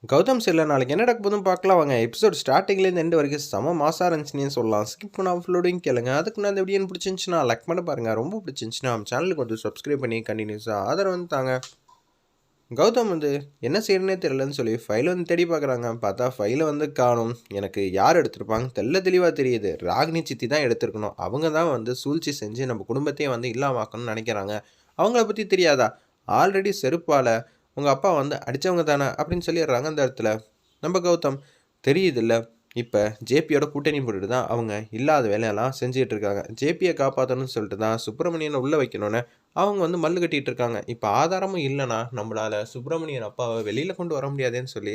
கௌதம் சரியில்ல நாளைக்கு என்ன நடக்க போதும் பார்க்கலாம் வாங்க. எபிசோட் ஸ்டார்டிங்லேருந்து எண்டு வரைக்கும் செம மாசா இருந்துச்சுன்னே சொல்லலாம். ஸ்கிப் பண்ணாம ஃபுல்லோடையும் கேளுங்க. அதுக்கு நான் இந்த வீடியோ பிடிச்சிருந்துச்சுன்னா லைக் பண்ண பாருங்க. ரொம்ப பிடிச்சிருந்துச்சுன்னா நம்ம சேனலுக்கு வந்து சப்ஸ்கிரைப் பண்ணி கண்டினியூஸாக ஆதரவு வந்து தாங்க. கௌதம் வந்து என்ன செய்யணுன்னே தெரியலன்னு சொல்லி ஃபைலை வந்து தேடி பார்க்குறாங்க. பார்த்தா ஃபைலை வந்து காணும். எனக்கு யார் எடுத்திருப்பாங்க தெளிவாக தெரியுது. ராகினி சித்தி தான் எடுத்திருக்கணும். அவங்க தான் வந்து சூழ்ச்சி செஞ்சு நம்ம குடும்பத்தையே வந்து இல்லாமாக்கணும்னு நினைக்கிறாங்க. அவங்கள பற்றி தெரியாதா? ஆல்ரெடி செருப்பால் உங்கள் அப்பா வந்து அடித்தவங்க தானே அப்படின்னு சொல்லிடுறாங்க அந்த இடத்துல. நம்ம கௌதம் தெரியுதில்ல, இப்போ ஜேபியோட கூட்டணி போட்டுட்டு தான் அவங்க இல்லாத வேலையெல்லாம் செஞ்சுட்டு இருக்காங்க. ஜேபியை காப்பாற்றணும்னு சொல்லிட்டு தான் சுப்பிரமணியனை உள்ளே வைக்கணும்னு அவங்க வந்து மல்லு கட்டிட்டு இருக்காங்க. இப்போ ஆதாரமும் இல்லைன்னா நம்மளால் சுப்பிரமணியன் அப்பாவை வெளியில் கொண்டு வர முடியாதுன்னு சொல்லி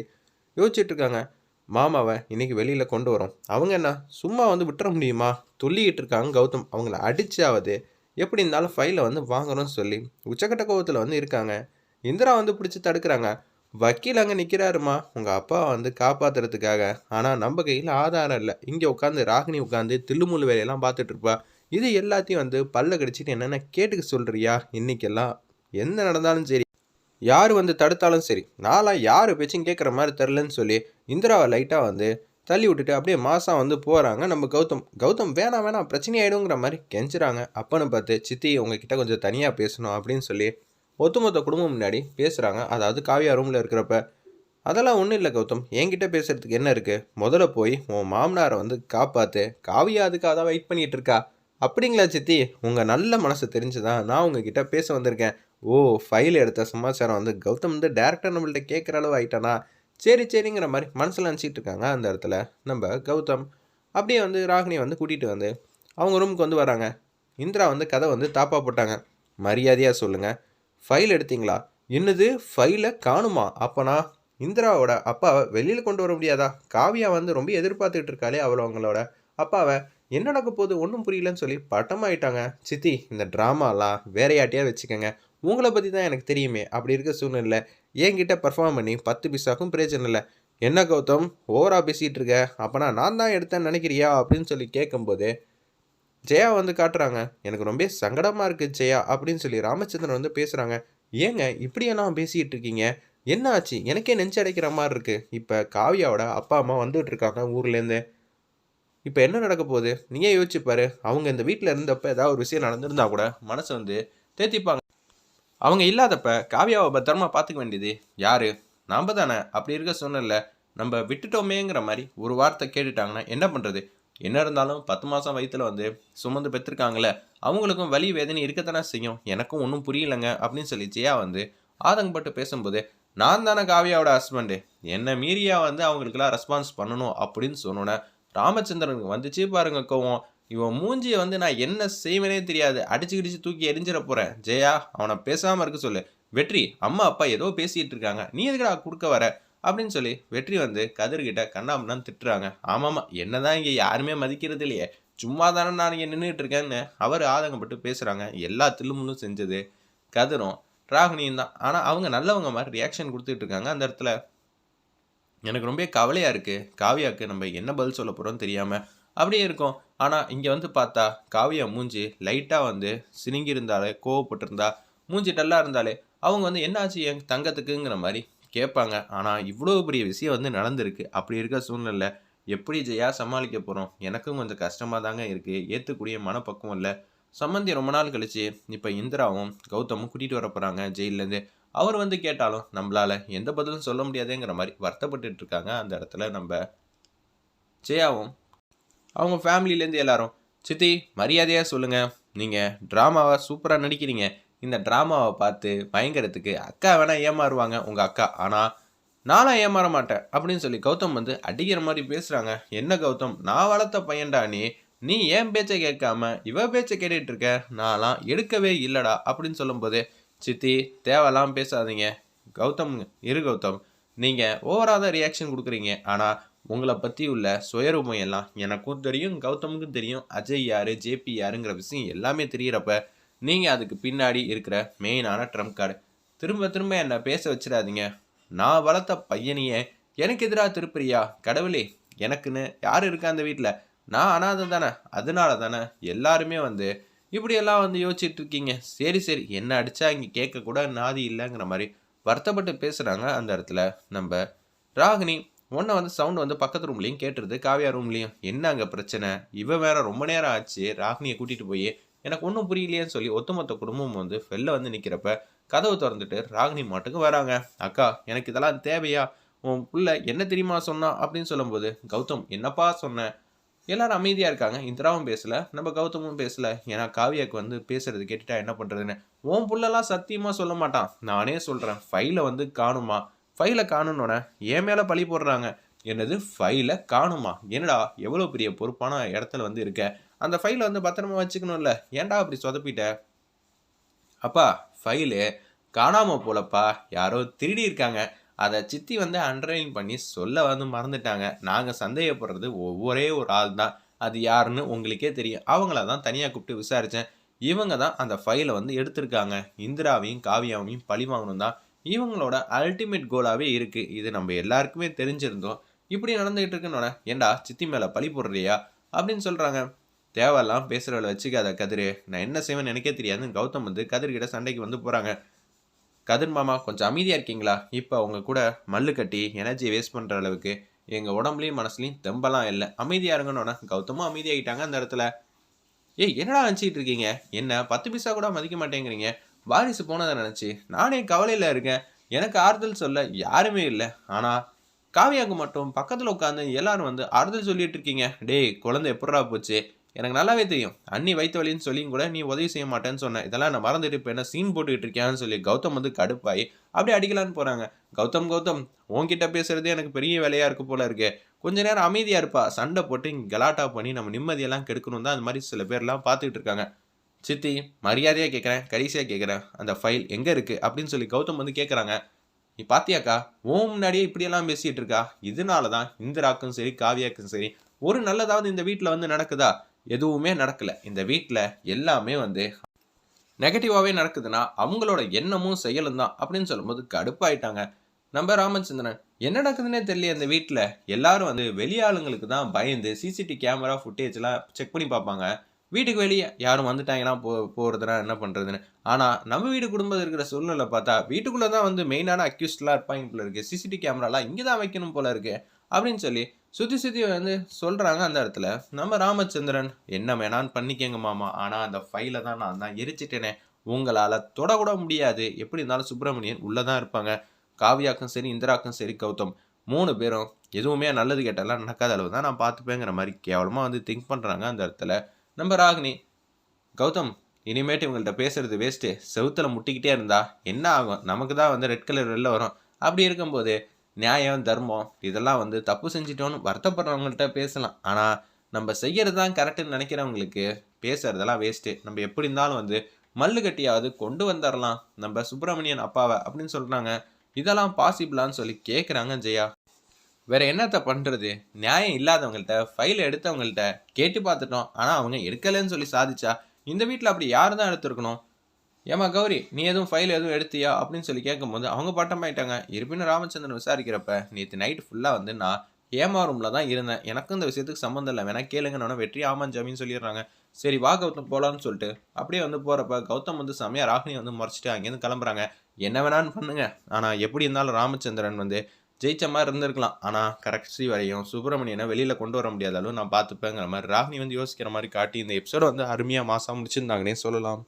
யோசிச்சுட்டு இருக்காங்க. மாமாவை இன்னைக்கு வெளியில் கொண்டு வரோம். அவங்க என்ன சும்மா வந்து விட்டுற முடியுமா? துள்ளிக்கிட்டு இருக்காங்க கௌதம். அவங்கள அடிச்சாவது எப்படி இருந்தாலும் ஃபைலை வந்து வாங்கணும்னு சொல்லி உச்சக்கட்ட கோவத்தில் வந்து இருக்காங்க. இந்திரா வந்து பிடிச்சி தடுக்கிறாங்க. வக்கீல் அங்கே நிற்கிறாருமா உங்கள் அப்பாவை வந்து காப்பாற்றுறதுக்காக. ஆனால் நம்ம கையில் ஆதாரம் இல்லை. இங்கே உட்காந்து ராகினி உட்காந்து தில்லுமுள்ளு வேலையெல்லாம் பார்த்துட்டு இருப்பா. இது எல்லாத்தையும் வந்து பல்ல கடிச்சிட்டு என்னென்ன கேட்டுக்க சொல்கிறியா? இன்றைக்கெல்லாம் என்ன நடந்தாலும் சரி, யார் வந்து தடுத்தாலும் சரி, நான்லாம் யார் பேச்சும் கேட்குற மாதிரி தெரிலன்னு சொல்லி இந்திராவை லைட்டாக வந்து தள்ளி விட்டுட்டு அப்படியே மாதம் வந்து போகிறாங்க நம்ம கௌதம் வேணாம் வேணாம் பிரச்சனை ஆகிடுங்கிற மாதிரி கெஞ்சுறாங்க. அப்பன்னு பார்த்து சித்தி உங்ககிட்ட கொஞ்சம் தனியாக பேசணும் அப்படின்னு சொல்லி ஒட்டுமொத்த குடும்பம் முன்னாடி பேசுகிறாங்க. அதாவது காவியா ரூமில் இருக்கிறப்ப. அதெல்லாம் ஒன்றும் இல்லை கௌதம், என்கிட்ட பேசுகிறதுக்கு என்ன இருக்குது? முதல்ல போய் உன் மாமனாரை வந்து காப்பாற்று. காவியா அதுக்காக தான் வெயிட் பண்ணிகிட்டு இருக்கா. அப்படிங்களா சித்தி? உங்கள் நல்ல மனசு தெரிஞ்சுதான் நான் உங்ககிட்ட பேச வந்திருக்கேன். ஓ, ஃபைல் எடுத்த சமாச்சாரம் வந்து கௌதம் வந்து டேரக்டாக நம்மள்ட்ட கேட்குற அளவு ஆயிட்டானா? சரிங்கிற மாதிரி மனசில் நினச்சிட்டு இருக்காங்க அந்த இடத்துல நம்ம கௌதம். அப்படியே வந்து ராகினியை வந்து கூட்டிகிட்டு வந்து அவங்க ரூமுக்கு வந்து வராங்க. இந்திரா வந்து கதை வந்து தாப்பா போட்டாங்க. மரியாதையாக சொல்லுங்கள், ஃபைல் எடுத்தீங்களா? என்னது ஃபைலை காணுமா? அப்போனா இந்திராவோட அப்பாவை வெளியில் கொண்டு வர முடியாதா? காவியா வந்து ரொம்ப எதிர்பார்த்துட்டு இருக்காளே அவங்களோட அப்பாவை. என்ன நடக்க போகுது ஒன்றும் புரியலன்னு சொல்லி பட்டமாயிட்டாங்க. சித்தி இந்த ட்ராமாலாம் வேறையாட்டியாக வச்சுக்கோங்க. உங்களை பற்றி தான் எனக்கு தெரியுமே. அப்படி இருக்க சூழ்நிலை என்கிட்ட பர்ஃபார்ம் பண்ணி 10 பைசாக்கும் பிரயோஜனம் இல்லை. என்ன கௌதம் ஓவராக பேசிகிட்டு இருக்க? அப்போனா நான் தான் எடுத்தேன்னு நினைக்கிறியா அப்படின்னு சொல்லி கேட்கும்போது ஜெயா வந்து காட்டுறாங்க. எனக்கு ரொம்ப சங்கடமாக இருக்குது ஜெயா அப்படின்னு சொல்லி ராமச்சந்திரன் வந்து பேசுகிறாங்க. ஏங்க இப்படியெல்லாம் பேசிகிட்டு இருக்கீங்க? என்ன ஆச்சு? எனக்கே நெஞ்சு அடைக்கிற மாதிரி இருக்குது. இப்போ காவியாவோட அப்பா அம்மா வந்துட்டு இருக்காங்க ஊர்லேருந்து. இப்போ என்ன நடக்க போகுது நீயே யோசிச்சுப்பாரு. அவங்க இந்த வீட்டில் இருந்தப்போ ஏதாவது ஒரு விஷயம் நடந்திருந்தா கூட மனசை வந்து தேத்திப்பாங்க. அவங்க இல்லாதப்ப காவியாவை பத்திரமா பார்த்துக்க வேண்டியது யாரு? நாம் தானே. அப்படி இருக்க சொன்னல நம்ம விட்டுட்டோமேங்கிற மாதிரி ஒரு வார்த்தை கேட்டுட்டாங்கன்னா என்ன பண்ணுறது? என்ன இருந்தாலும் 10 மாதம் வயிற்றுல வந்து சுமந்து பெற்றிருக்காங்களே, அவங்களுக்கும் வலி வேதனை இருக்கத்தானே செய்யும். எனக்கும் ஒன்றும் புரியலைங்க அப்படின்னு சொல்லி ஜெயா வந்து ஆதங்கப்பட்டு பேசும்போது, நான் தானே காவியாவோட ஹஸ்பண்டு, என்னை மீறியா வந்து அவங்களுக்கெல்லாம் ரெஸ்பான்ஸ் பண்ணணும் அப்படின்னு சொன்னோன்னே ராமச்சந்திரனுக்கு வந்துச்சு பாருங்க கோவம். இவன் மூஞ்சியை வந்து நான் என்ன செய்வேனே தெரியாது, அடிச்சு கிடிச்சு தூக்கி எரிஞ்சிட போகிறேன். ஜெயா அவனை பேசாமல் இருக்க சொல்லு. வெற்றி அம்மா அப்பா ஏதோ பேசிகிட்டு இருக்காங்க, நீ எதுக்கடா கொடுக்க வர அப்படின்னு சொல்லி வெற்றி வந்து கதிர்கிட்ட கண்ணாமண்ணான்னு திட்டுறாங்க. ஆமாம்மா என்னதான் இங்கே யாருமே மதிக்கிறது இல்லையே, சும்மா தானே நான் இங்கே நின்றுட்டு இருக்கேன்னு அவர் ஆதங்கப்பட்டு பேசுகிறாங்க. எல்லா தில்லுமுள்ளும் செஞ்சது கதிரும் ராகினியும் தான். ஆனால் அவங்க நல்லவங்க மாதிரி ரியாக்ஷன் கொடுத்துட்டு இருக்காங்க அந்த இடத்துல. எனக்கு ரொம்ப கவலையாக இருக்குது. காவியாவுக்கு நம்ம என்ன பதில் சொல்ல போகிறோம்னு தெரியாமல் அப்படியே இருக்கும். ஆனால் இங்கே வந்து பார்த்தா காவியா மூஞ்சி லைட்டாக வந்து சினிங்கியிருந்தாலே, கோவப்பட்டிருந்தா, மூஞ்சி டல்லாக இருந்தாலே அவங்க வந்து என்னாச்சு என் தங்கத்துக்குங்கிற மாதிரி கேட்பாங்க. ஆனால் இவ்வளோ பெரிய விஷயம் வந்து நடந்திருக்கு. அப்படி இருக்க சூழ்நிலை எப்படி ஜெயா சமாளிக்க போகிறோம்? எனக்கும் கொஞ்சம் கஷ்டமாக தாங்க இருக்குது. ஏற்றுக்கூடிய மனப்பக்குவம் இல்லை. சம்மந்தி ரொம்ப நாள் கழிச்சு இப்போ இந்திராவும் கௌதமும் கூட்டிகிட்டு வர போகிறாங்க ஜெயிலேருந்து. அவர் வந்து கேட்டாலும் நம்மளால் எந்த பதிலும் சொல்ல முடியாதுங்கிற மாதிரி வருத்தப்பட்டு இருக்காங்க அந்த இடத்துல நம்ம ஜெயாவும் அவங்க ஃபேமிலியிலேருந்து எல்லாரும். சித்தி மரியாதையாக சொல்லுங்கள், நீங்கள் ட்ராமாவை சூப்பராக நடிக்கிறீங்க. இந்த ட்ராமாவை பார்த்து பயங்கரத்துக்கு அக்கா வேணால் ஏமாறுவாங்க உங்கள் அக்கா, ஆனால் நானும் ஏமாற மாட்டேன் அப்படின்னு சொல்லி கௌதம் வந்து அடிக்கிற மாதிரி பேசுகிறாங்க. என்ன கௌதம், நான் வளர்த்த பையன்டா நீ ஏன் பேச்சை கேட்காம இவ பேச்சை கேட்டுட்டு இருக்க? நான்லாம் எடுக்கவே இல்லைடா அப்படின்னு சொல்லும்போது, சித்தி தேவையெல்லாம் பேசாதீங்க. கௌதம் கௌதம் நீங்கள் ஓவராக தான் ரியாக்ஷன் கொடுக்குறீங்க. ஆனால் உங்களை பற்றி உள்ள சுயரூபம் எல்லாம் எனக்கும் தெரியும், கௌதமுக்கும் தெரியும். அஜய் யார், ஜேபி யாருங்கிற விஷயம் எல்லாமே தெரிகிறப்ப நீங்கள் அதுக்கு பின்னாடி இருக்கிற மெயினான ட்ரம்ப் கார்டு. திரும்ப திரும்ப என்னை பேச வச்சிடாதீங்க. நான் வளர்த்த பையனையே எனக்கு எதிராக திருப்பிரியா? கடவுளே, எனக்குன்னு யார் இருக்கா அந்த வீட்டில்? நான் அனாதை தானே, அதனால தானே எல்லாருமே வந்து இப்படியெல்லாம் வந்து யோசிச்சுட்டு இருக்கீங்க. சரி என்ன அடித்தா இங்கே கேட்கக்கூட நாதி இல்லைங்கிற மாதிரி வருத்தப்பட்டு பேசுகிறாங்க அந்த இடத்துல நம்ம ராகினி உன்னை வந்து சவுண்ட் வந்து பக்கத்து ரூம்லேயும் கேட்டுருது, காவியா ரூம்லேயும். என்ன அங்கே பிரச்சனை? இவ வேற ரொம்ப நேரம் ஆச்சு ராகினியை கூட்டிகிட்டு போய் எனக்கு ஒன்றும் புரியலையேன்னு சொல்லி ஒட்டுமொத்த குடும்பமும் வந்து வெளில வந்து நிற்கிறப்ப கதவு திறந்துட்டு ராகினி மாட்டுக்கு வராங்க. அக்கா எனக்கு இதெல்லாம் தேவையா? உன் புள்ள என்ன தெரியுமா சொன்னா அப்படின்னு சொல்லும்போது, கௌதம் என்னப்பா சொன்ன? எல்லாரும் அமைதியாக இருக்காங்க. இந்திராவும் பேசலை, நம்ம கௌதமும் பேசலை. ஏன்னா காவியாவுக்கு வந்து பேசுறது கேட்டுட்டா என்ன பண்ணுறதுன்னு. உன் புள்ளலாம் சத்தியமாக சொல்ல மாட்டான், நானே சொல்கிறேன். ஃபைலை வந்து காணுமா? ஃபைலை காணுன்னொன்னே என் மேலே பழி போடுறாங்க. என்னது ஃபைலை காணுமா? என்னடா எவ்வளோ பெரிய பொறுப்பான இடத்துல வந்து இருக்க, அந்த ஃபைலை வந்து பத்திரமா வச்சுக்கணும்ல, ஏன்டா அப்படி சொதப்பிட்ட? அப்பா ஃபைலு காணாமல் போலப்பா, யாரோ திருடி இருக்காங்க. அதை சித்தி வந்து அண்டர்லைன் பண்ணி சொல்ல வந்து மறந்துட்டாங்க. நாங்கள் சந்தேகப்படுறது ஒவ்வொரே ஒரு ஆள் தான். அது யாருன்னு உங்களுக்கே தெரியும். அவங்கள தான் தனியாக கூப்பிட்டு விசாரித்தேன். இவங்க தான் அந்த ஃபைலை வந்து எடுத்திருக்காங்க. இந்திராவையும் காவியாவையும் பழி வாங்கணும் தான் இவங்களோட அல்டிமேட் கோலாகவே இருக்குது. இது நம்ம எல்லாருக்குமே தெரிஞ்சிருந்தோம். இப்படி நடந்துகிட்டு இருக்குன்னு ஏண்டா சித்தி மேலே பழி போடுறியா அப்படின்னு சொல்கிறாங்க. தேவையெல்லாம் பேசுகிறவளை வச்சுக்காத கதிர், நான் என்ன செய்வேன்னு எனக்கே தெரியாதுன்னு கௌதம் வந்து கதிர்கிட்ட சண்டைக்கு வந்து போகிறாங்க. கதிர் மாமா கொஞ்சம் அமைதியாக இருக்கீங்களா? இப்போ அவங்க கூட மல்லு கட்டி எனர்ஜி வேஸ்ட் பண்ணுற அளவுக்கு எங்கள் உடம்புலையும் மனசுலையும் தெம்பெல்லாம் இல்லை, அமைதியாக இருங்கன்னு கௌதமும் அமைதியாகிட்டாங்க அந்த இடத்துல. ஏய் என்னடா நினச்சிட்டு இருக்கீங்க? என்ன 10 பைசா கூட மதிக்க மாட்டேங்கிறீங்க? வாரிசு போனதை நினச்சி நானே கவலையில் இருக்கேன். எனக்கு ஆறுதல் சொல்ல யாருமே இல்லை. ஆனால் காவியாவுக்கு மட்டும் பக்கத்தில் உட்காந்து எல்லாரும் வந்து ஆறுதல் சொல்லிட்டு இருக்கீங்க. டேய் குழந்தை எப்படா போச்சு? எனக்கு நல்லாவே தெரியும். அண்ணி வயிற்று வலின்னு சொல்லியும் கூட நீ உதவி செய்ய மாட்டேன்னு சொன்னேன். இதெல்லாம் நான் மறந்துட்டு இப்போ என்ன சீன் போட்டுக்கிட்டு இருக்கியான்னு சொல்லி கௌதம் வந்து கடுப்பாயி அப்படியே அடிக்கலான்னு போகிறாங்க. கௌதம் உன்கிட்ட பேசுறதே எனக்கு பெரிய வேலையாக இருக்கு போல இருக்கு. கொஞ்ச நேரம் அமைதியாக இருப்பா. சண்டை போட்டு இங்கே கலாட்டா பண்ணி நம்ம நிம்மதியெல்லாம் கெடுக்கணும் தான் அந்த மாதிரி சில பேர்லாம் பார்த்துக்கிட்டு இருக்காங்க. சித்தி மரியாதையாக கேட்குறேன், கடைசியாக கேட்குறேன், அந்த ஃபைல் எங்கே இருக்குது அப்படின்னு சொல்லி கௌதம் வந்து கேட்குறாங்க. நீ பாத்தியாக்கா ஓம் முன்னாடியே இப்படியெல்லாம் பேசிகிட்டு இருக்கா. இதனால தான் இந்திராக்கும் சரி காவியாக்கும் சரி ஒரு நல்லதாவது இந்த வீட்டில் வந்து நடக்குதா? எதுவுமே நடக்கலை. இந்த வீட்டில் எல்லாமே வந்து நெகட்டிவாகவே நடக்குதுன்னா அவங்களோட எண்ணமும் செயலும் தான் அப்படின்னு சொல்லும்போது கடுப்பாயிட்டாங்க. நம்ம ராமச்சந்திரன் என்ன நடக்குதுன்னே தெரியல. இந்த வீட்டில் எல்லாரும் வந்து வெளியாளுங்களுக்கு தான் பயந்து சிசிடிவி கேமரா ஃபுட்டேஜ்லாம் செக் பண்ணி பார்ப்பாங்க. வீட்டுக்கு வெளியே யாரும் வந்துட்டாங்கன்னா போகிறதுனா என்ன பண்ணுறதுன்னு. ஆனால் நம்ம வீடு குடும்பம் இருக்கிற சூழ்நிலை பார்த்தா வீட்டுக்குள்ளே தான் வந்து மெயினான அக்யூஸ்ட்லாம் இருப்பாங்க போல இருக்குது. சிசிடிவி கேமராலாம் இங்கே தான் வைக்கணும் போல இருக்குது அப்படின்னு சொல்லி சுற்றி வந்து சொல்கிறாங்க அந்த இடத்துல. நம்ம ராமச்சந்திரன் என்ன வேணான்னு பண்ணிக்கங்க மாமா, ஆனால் அந்த ஃபைலை தான் நான் தான் எரிச்சிட்டேனே, உங்களால் தொடக்கூட முடியாது. எப்படி இருந்தாலும் சுப்பிரமணியன் உள்ளே தான் இருப்பாங்க. காவியாக்கும் சரி இந்திராக்கும் சரி கௌதம் 3 பேரும் எதுவுமே நல்லது கேட்டாலாம் நடக்காத அளவு தான் நான் பார்த்துப்பேங்கிற மாதிரி கேவலமாக வந்து திங்க் பண்ணுறாங்க அந்த இடத்துல. நம்ம ராகினி கௌதம் இனிமேட்டு இவங்கள்ட்ட பேசுறது வேஸ்ட்டு, செவுத்தில் முட்டிக்கிட்டே இருந்தா என்ன ஆகும்? நமக்கு தான் வந்து ரெட் கலர் வெளில வரும். அப்படி இருக்கும்போது நியாயம் தர்மம் இதெல்லாம் வந்து தப்பு செஞ்சிட்டோன்னு வருத்தப்படுறவங்கள்ட்ட பேசலாம். ஆனால் நம்ம செய்கிறது தான் கரெக்டுன்னு நினைக்கிறவங்களுக்கு பேசுறதெல்லாம் வேஸ்ட்டு. நம்ம எப்படி இருந்தாலும் வந்து மல்லு கட்டியாவது கொண்டு வந்துடலாம் நம்ம சுப்பிரமணியன் அப்பாவை அப்படின்னு சொல்கிறாங்க. இதெல்லாம் பாசிபிளான்னு சொல்லி கேட்குறாங்க ஜெயா. வேற என்னத்த பண்ணுறது? நியாயம் இல்லாதவங்கள்ட்ட ஃபைலை எடுத்தவங்கள்ட்ட கேட்டு பார்த்துட்டோம், ஆனால் அவங்க எடுக்கலைன்னு சொல்லி சாதிச்சா இந்த வீட்டில் அப்படி யார் தான் எடுத்துருக்கணும்? ஏமா கௌரி நீ எதுவும் ஃபைல் எதுவும் எடுத்தியா அப்படின்னு சொல்லி கேட்கும்போது அவங்க பட்டமாயிட்டாங்க. இருப்பினும் ராமச்சந்திரன் விசாரிக்கிறப்ப நேற்று நைட்டு ஃபுல்லாக வந்து நான் ஏமா ரூமில் தான் இருந்தேன், எனக்கும் இந்த விஷயத்துக்கு சம்மந்தம் இல்லை, வேணா கேளுங்கன்னு வெற்றி ஆமான் ஜாமின்னு சொல்லிடுறாங்க. சரி வா கௌதம் போகலான்னு சொல்லிட்டு அப்படியே வந்து போகிறப்ப கௌதம் வந்து செமையாக ராகினி வந்து முறைச்சிட்டு அங்கேருந்து கிளம்புறாங்க. என்ன வேணான்னு பண்ணுங்க, ஆனால் எப்படி இருந்தாலும் ராமச்சந்திரன் வந்து ஜெயிச்ச மாதிரி இருந்திருக்கலாம். ஆனால் கரெக்ட்ஸி வரையும் சுப்பிரமணியனை வெளியில் கொண்டு வர முடியாத அளவு நான் பார்த்துப்பேங்கிற மாதிரி ராகினி வந்து யோசிக்கிற மாதிரி காட்டி இந்த எபிசோட வந்து அருமையாக மாசாக முடிச்சிருந்தாங்கன்னே சொல்லலாம்.